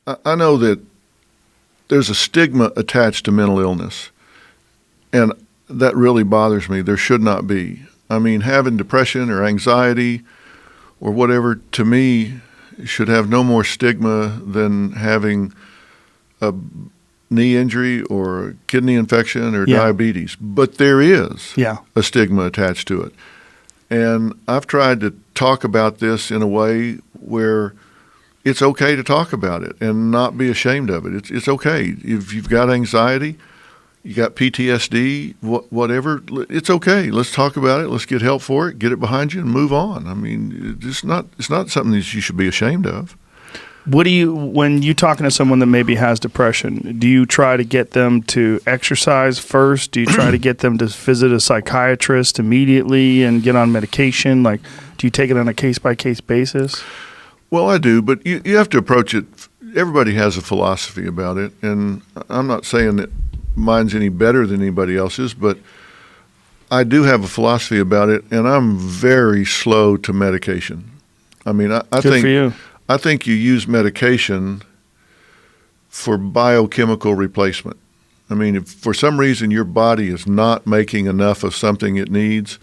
I know that there's a stigma attached to mental illness, and that really bothers me. There should not be. I mean, having depression or anxiety or whatever, to me, should have no more stigma than having a knee injury or a kidney infection or diabetes. But there is a stigma attached to it. And I've tried to talk about this in a way where it's okay to talk about it and not be ashamed of it. It's okay. If you've got anxiety, you got PTSD, whatever, it's okay. Let's talk about it. Let's get help for it, get it behind you, and move on. I mean, it's not something that you should be ashamed of. When you're talking to someone that maybe has depression, do you try to get them to exercise first? Do you try to get them to visit a psychiatrist immediately and get on medication? Like, do you take it on a case-by-case basis? Well, I do, but you have to approach it. Everybody has a philosophy about it, and I'm not saying that mine's any better than anybody else's, but I do have a philosophy about it, and I'm very slow to medication. I mean, I Good think for you. I think you use medication for biochemical replacement. I mean, if for some reason your body is not making enough of something it needs,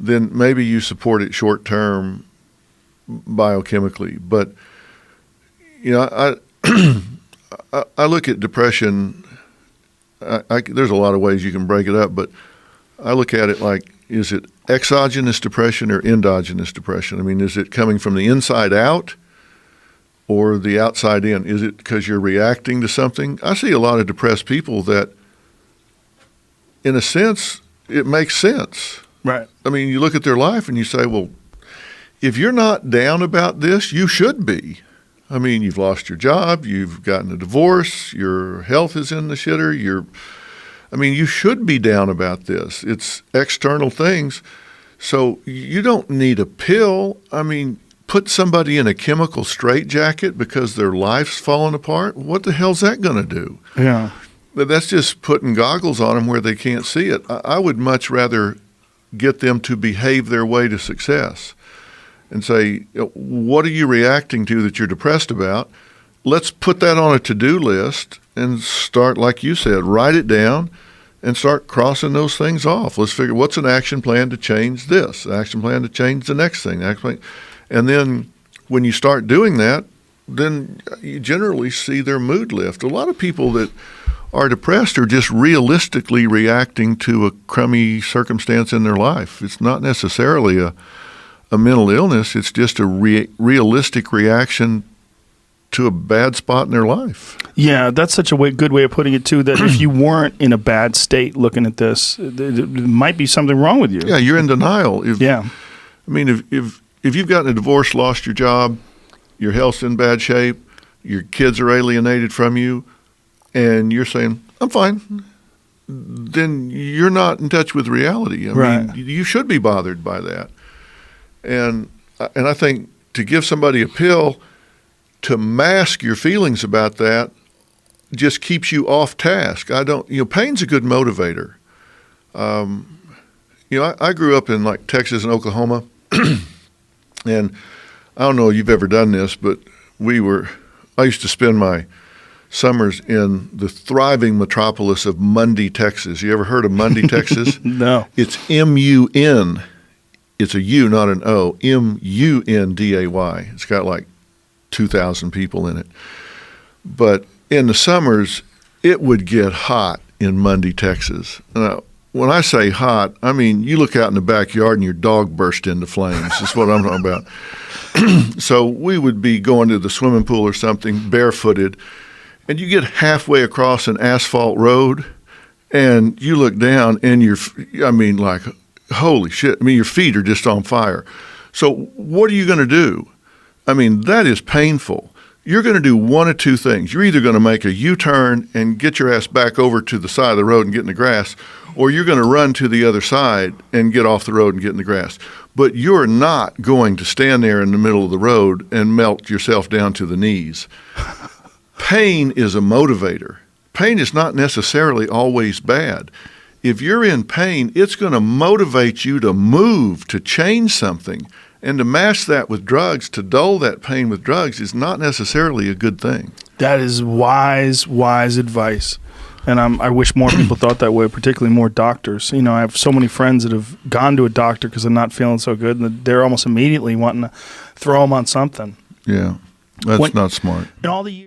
then maybe you support it short term biochemically. But you know, I look at depression. There's a lot of ways you can break it up, but I look at it like, is it exogenous depression or endogenous depression? I mean, is it coming from the inside out or the outside in? Is it because you're reacting to something? I see a lot of depressed people that, in a sense, it makes sense. Right. I mean, you look at their life and you say, well, if you're not down about this, you should be. I mean, you've lost your job, you've gotten a divorce, your health is in the shitter, you should be down about this. It's external things. So you don't need a pill. I mean, put somebody in a chemical straitjacket because their life's falling apart. What the hell's that going to do? Yeah. That's just putting goggles on them where they can't see it. I would much rather get them to behave their way to success and say, what are you reacting to that you're depressed about? Let's put that on a to-do list and start, like you said, write it down and start crossing those things off. Let's figure what's an action plan to change this, an action plan to change the next thing. And then when you start doing that, then you generally see their mood lift. A lot of people that are depressed are just realistically reacting to a crummy circumstance in their life. It's not necessarily a mental illness. It's just a realistic reaction to a bad spot in their life. Yeah, that's such a good way of putting it, too, that if you weren't in a bad state looking at this, there might be something wrong with you. Yeah, you're in denial. I mean, if you've gotten a divorce, lost your job, your health's in bad shape, your kids are alienated from you, and you're saying, I'm fine, then you're not in touch with reality. I mean, you should be bothered by that. And I think to give somebody a pill to mask your feelings about that just keeps you off task. Pain's a good motivator. I grew up in like Texas and Oklahoma, and I don't know if you've ever done this, but I used to spend my summers in the thriving metropolis of Mundy, Texas. You ever heard of Mundy, Texas? No. It's M-U-N. It's a U, not an O. M-U-N-D-A-Y. It's got like 2,000 people in it. But in the summers, it would get hot in Mundy, Texas. Now, when I say hot, I mean you look out in the backyard and your dog burst into flames. That's what I'm talking about. So we would be going to the swimming pool or something barefooted, and you get halfway across an asphalt road, and you look down, and holy shit. I mean, your feet are just on fire. So what are you going to do? I mean, that is painful. You're going to do one of two things. You're either going to make a U-turn and get your ass back over to the side of the road and get in the grass, or you're going to run to the other side and get off the road and get in the grass. But you're not going to stand there in the middle of the road and melt yourself down to the knees. Pain is a motivator. Pain is not necessarily always bad. If you're in pain, it's going to motivate you to move, to change something. And to mask that with drugs, to dull that pain with drugs, is not necessarily a good thing. That is wise advice. And I wish more people thought that way, particularly more doctors. You know, I have so many friends that have gone to a doctor because they're not feeling so good, and they're almost immediately wanting to throw them on something. Yeah, that's not smart. In all the years